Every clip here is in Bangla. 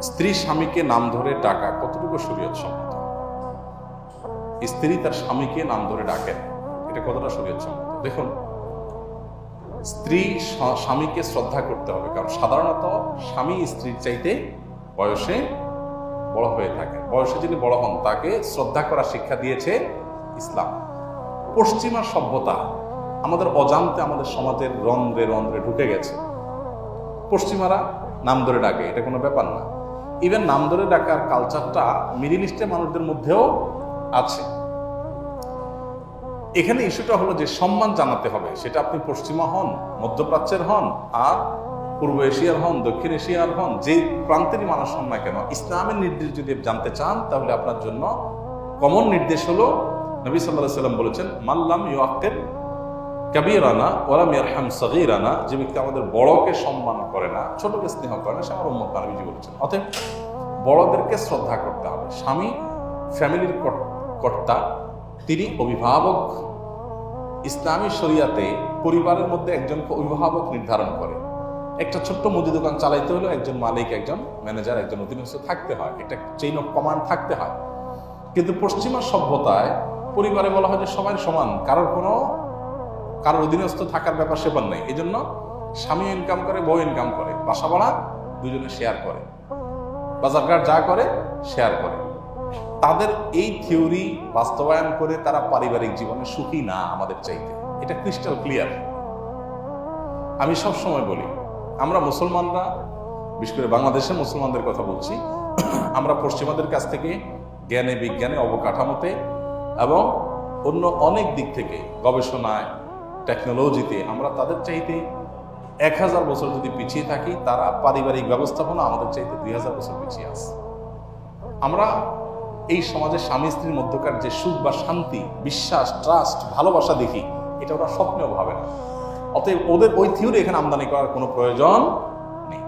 স্ত্রী স্বামীকে নাম ধরে ডাকা কতটুকু শরীয়ত সম্মত? স্ত্রী তার স্বামীকে নাম ধরে ডাকেন, এটা কতটা শরীয়ত সম্মত? দেখুন, স্ত্রী স্বামীকে শ্রদ্ধা করতে হবে, কারণ সাধারণত স্বামী স্ত্রীর চাইতে বয়সে বড় হয়ে থাকে। বয়সে যিনি বড় হন তাকে শ্রদ্ধা করার শিক্ষা দিয়েছে ইসলাম। পশ্চিমা সভ্যতা আমাদের অজান্তে আমাদের সমাজের রন্ধ্রে রন্ধ্রে ঢুকে গেছে। পশ্চিমারা নাম ধরে ডাকে, এটা কোনো ব্যাপার না। ইভেন নাম ধরে ডাকার কালচারটা মিডল ইস্টের মানুষদের মধ্যেও আছে। এখানে ইস্যুটা হলো যে সম্মান জানাতে হবে, সেটা আপনি পশ্চিমা হন, মধ্যপ্রাচ্যের হন, আর পূর্ব এশিয়ার হন, দক্ষিণ এশিয়ার হন, যে প্রান্তেরই মানুষ হন না কেন, ইসলামের নির্দেশ যদি জানতে চান তাহলে আপনার জন্য কমন নির্দেশ হলো, নবী সাল্লাল্লাহু আলাইহি ওয়াসাল্লাম বলেছেন, মাল্লাম ইউআক্কির কাবীরানা ওয়ালাম ইয়ারহাম সগীরানা, যে ব্যক্তি আমাদের বড়কে সম্মান করে না, ছোটকে স্নেহ করে না, সে আমার উম্মত না, নবীজি বলেছেন। অতএব বড়দেরকে শ্রদ্ধা করতে হবে। স্বামী ফ্যামিলির কর্তা, তিনি অভিভাবক। ইসলামী শরিয়াতে পরিবারের মধ্যে একজনকে অভিভাবক নির্ধারণ করে। একটা ছোট্ট মুদি দোকান চালাইতে হলে একজন মালিক, একজন ম্যানেজার, একজন অধীনস্থ থাকতে হয়, একটা চেইন অফ কমান্ড থাকতে হয়। কিন্তু পশ্চিমা সভ্যতায় পরিবারে বলা হয় যে সবাই সমান, কারোর অধীনস্থ থাকার ব্যাপার সেবার নেই। এই জন্য স্বামী ইনকাম করে, বউ ইনকাম করে, বাসা ভাড়া দুজনে শেয়ার করে, বাজারঘাট যা করে শেয়ার করে। তাদের এই থিওরি বাস্তবায়ন করে তারা পারিবারিক জীবনে সুখী না আমাদের চাইতে, এটা ক্রিস্টাল ক্লিয়ার। আমি সব সময় বলি, আমরা মুসলমানরা, বিশেষ করে বাংলাদেশের মুসলমানদের কথা বলছি, আমরা পশ্চিমাদের কাছ থেকে জ্ঞানে, বিজ্ঞানে, অবকাঠামোতে এবং অন্য অনেক দিক থেকে, গবেষণায়, টেকনোলজিতে আমরা তাদের চাইতে 1000 বছর যদি পিছিয়ে থাকি, তারা পারিবারিক ব্যবস্থাপনা আমাদের চাইতে 2000 বছর পিছিয়ে আছে। আমরা এই সমাজে স্বামী স্ত্রীর মধ্যকার যে সুখ বা শান্তি, বিশ্বাস, ট্রাস্ট, ভালোবাসা দেখি, এটা ওরা স্বপ্নেও ভাবে না। অতএব ওদের ওই থিওরি এখানে আমদানি করার কোনো প্রয়োজন নেই।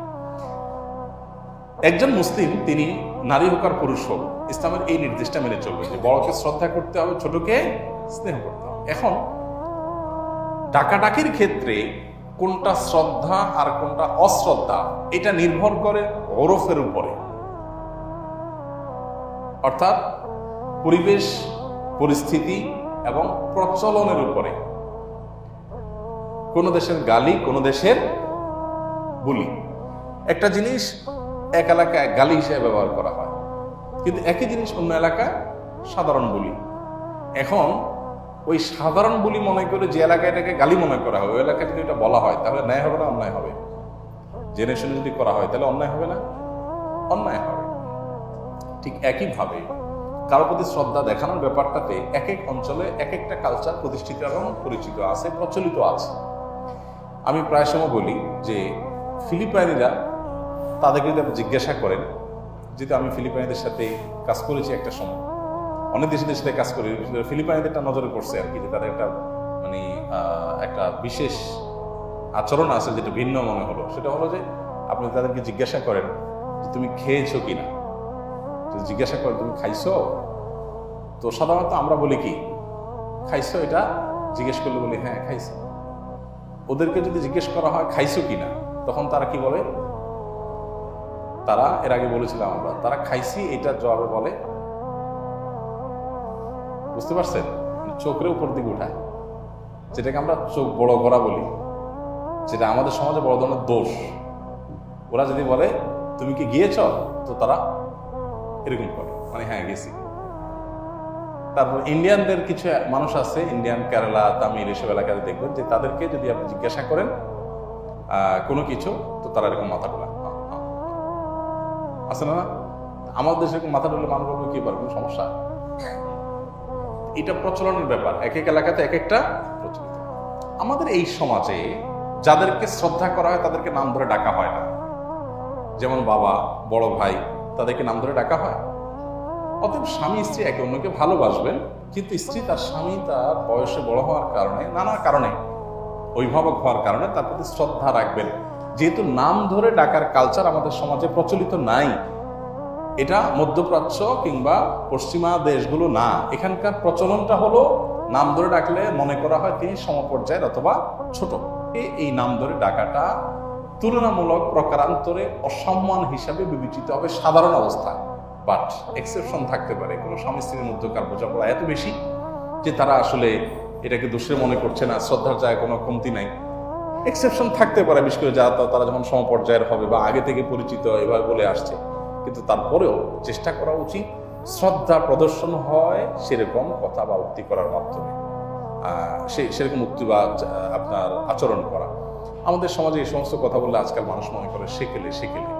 একজন মুসলিম, তিনি নারী হোক আর পুরুষ হোক, ইসলামের এই নির্দেশটা মেনে চলবে যে বড়কে শ্রদ্ধা করতে হবে, ছোটকে স্নেহ করতে হবে। এখন ডাকাডাকির ক্ষেত্রে কোনটা শ্রদ্ধা আর কোনটা অশ্রদ্ধা, এটা নির্ভর করে ওরফের উপরে, অর্থাৎ পরিবেশ, পরিস্থিতি এবং প্রচলনের উপরে। কোন দেশের গালি, কোন দেশের বুলি। একটা জিনিস এক এলাকায় গালি হিসেবে ব্যবহার করা হয়, কিন্তু একই জিনিস অন্য এলাকায় সাধারণ বুলি। এখন ওই সাধারণ বুলি মনে করে যে এলাকায় এটাকে গালি মনে করা হয়, ওই এলাকায় যদি এটা বলা হয় তাহলে ন্যায় হবে না অন্যায় হবে? জেনে শুনে যদি করা হয় তাহলে অন্যায় হবে না? অন্যায় হবে। ঠিক একইভাবে কারো প্রতি শ্রদ্ধা দেখানোর ব্যাপারটাতে এক এক অঞ্চলে এক একটা কালচার প্রতিষ্ঠিত এবং পরিচিত আছে, প্রচলিত আছে। আমি প্রায় সময় বলি যে ফিলিপাইনিরা, তাদেরকে যদি আপনি জিজ্ঞাসা করেন, যেহেতু আমি ফিলিপাইনিদের সাথে কাজ করেছি একটা সময়, অনেক দেশের সাথে কাজ করি, ফিলিপাইনিদেরটা নজরে পড়ছে আর কি, যে তাদের একটা একটা বিশেষ আচরণ আছে যেটা ভিন্ন মনে হলো। সেটা হলো যে আপনি তাদেরকে জিজ্ঞাসা করেন যে তুমি খেয়েছো কিনা, যদি জিজ্ঞাসা করেন তুমি খাইছো, তো সাধারণত আমরা বলি কি খাইছো, এটা জিজ্ঞেস করলে বলি হ্যাঁ খাইছো। ওদেরকে যদি জিজ্ঞেস করা হয় খাইছো কিনা, তখন তারা কি বলে? তারা এর আগে বলেছিলাম আমরা, তারা খাইছি এটার জবাবে বলে, বুঝতে পারছেন, চোখের উপর দিকে উঠায়, যেটাকে আমরা চোখ বড় করা বলি, যেটা আমাদের সমাজে বড় ধরনের দোষ। ওরা যদি বলে তুমি কি গিয়েছ, তো তারা এরকম করে, মানে হ্যাঁ গেছি। তারপর ইন্ডিয়ানদের কিছু মানুষ আছে, ইন্ডিয়ান, কেরালা, তামিল এসব এলাকাতে দেখবেন যে তাদেরকে যদি আপনি জিজ্ঞাসা করেন কোনো কিছু, তো তারা এরকম মাথা ডোলা আছে না? আমাদের দেশে এরকম মাথা ডোলে মানুষ বলবে কি পারবে, কোনো সমস্যা? এটা প্রচলনের ব্যাপার, এক এক এলাকাতে এক একটা প্রচলিত। আমাদের এই সমাজে যাদেরকে শ্রদ্ধা করা হয় তাদেরকে নাম ধরে ডাকা হয় না। যেমন বাবা, বড় ভাই, তাদেরকে নাম ধরে ডাকা হয়। অতএব স্বামী স্ত্রী একে অন্যকে ভালোবাসবেন, কিন্তু স্ত্রী তার স্বামী তার বয়সে বড় হওয়ার কারণে, নানা কারণে, অভিভাবক হওয়ার কারণে তার প্রতি শ্রদ্ধা রাখবেন। যেহেতু নাম ধরে ডাকার কালচার আমাদের সমাজে প্রচলিত নাই, এটা মধ্যপ্রাচ্য কিংবা পশ্চিমা দেশগুলো না, এখানকার প্রচলনটা হলো নাম ধরে ডাকলে মনে করা হয় তিনি সমপর্যায়ের অথবা ছোট। এই নাম ধরে ডাকাটা তুলনামূলক প্রকারান্তরে অসম্মান হিসাবে বিবেচিত হবে সাধারণ অবস্থায়। বাট এক্সেপশন থাকতে পারে, কোনো স্বামী স্ত্রীর মধ্যকার বোঝাপড়া এত বেশি যে তারা আসলে এটাকে দোষের মনে করছে না, শ্রদ্ধার জায়গায় কোনো কমতি নাই। এক্সেপশন থাকতে পারে, বিশেষ করে তারা যখন সমপর্যায়ের হবে বা আগে থেকে পরিচিত এভাবে বলে আসছে, কিন্তু তারপরেও চেষ্টা করা উচিত শ্রদ্ধা প্রদর্শন হয় সেরকম কথা বা উক্তি করার মাধ্যমে, সেরকম উক্তি বা আপনার আচরণ করা। আমাদের সমাজে এই সমস্ত কথা বললে আজকাল মানুষ মনে করে সেকেলে সেকেলে।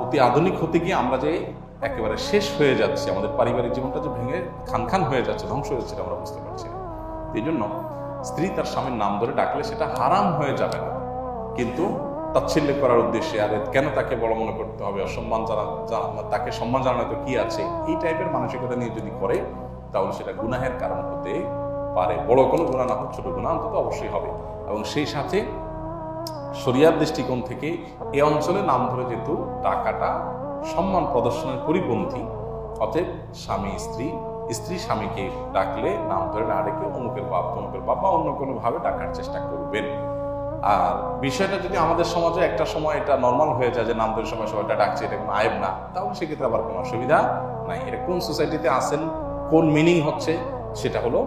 অতি আধুনিক হতে গিয়ে আমরা যে একেবারে শেষ হয়ে যাচ্ছি, আমাদের পারিবারিক জীবনটা যে ভেঙে খান খান হয়ে যাচ্ছে, ধ্বংস হয়ে যাচ্ছে, আমরা বুঝতে পারছি না। এই জন্য স্ত্রী তার স্বামীর নাম ধরে ডাকলে সেটা হারাম হয়ে যাবে না, কিন্তু তাচ্ছিল্য করার উদ্দেশ্যে আর কেন তাকে বড় মনে করতে হবে, অসম্মান তাকে সম্মান জানানো তো কি আছে, এই টাইপের মানসিকতা নিয়ে যদি করে তাহলে সেটা গুনাহের কারণ হতে পারে। বড় কোনো গুনাহ না হোক, ছোট গুনাহ অন্তত অবশ্যই হবে। এবং সেই সাথে শরিয়ার দৃষ্টিকোণ থেকে এ অঞ্চলে নাম ধরে যেহেতু ডাকাটা সম্মান প্রদর্শনের পরিপন্থী, অতএব স্ত্রী স্বামীকে ডাকলে নাম ধরে না ডেকে অমুকের বাপ তমুকের বাপ বা অন্য কোনোভাবে ডাকার চেষ্টা করবেন। আর বিষয়টা যদি আমাদের সমাজে একটা সময় এটা নর্মাল হয়ে যায় যে নাম ধরে সবাই সবাইটা ডাকছে, এটা কোনো আয়েব না, তাহলে সেক্ষেত্রে আবার কোনো অসুবিধা নাই। এটা কোন সোসাইটিতে আছেন, কোন মিনিং হচ্ছে, সেটা হলো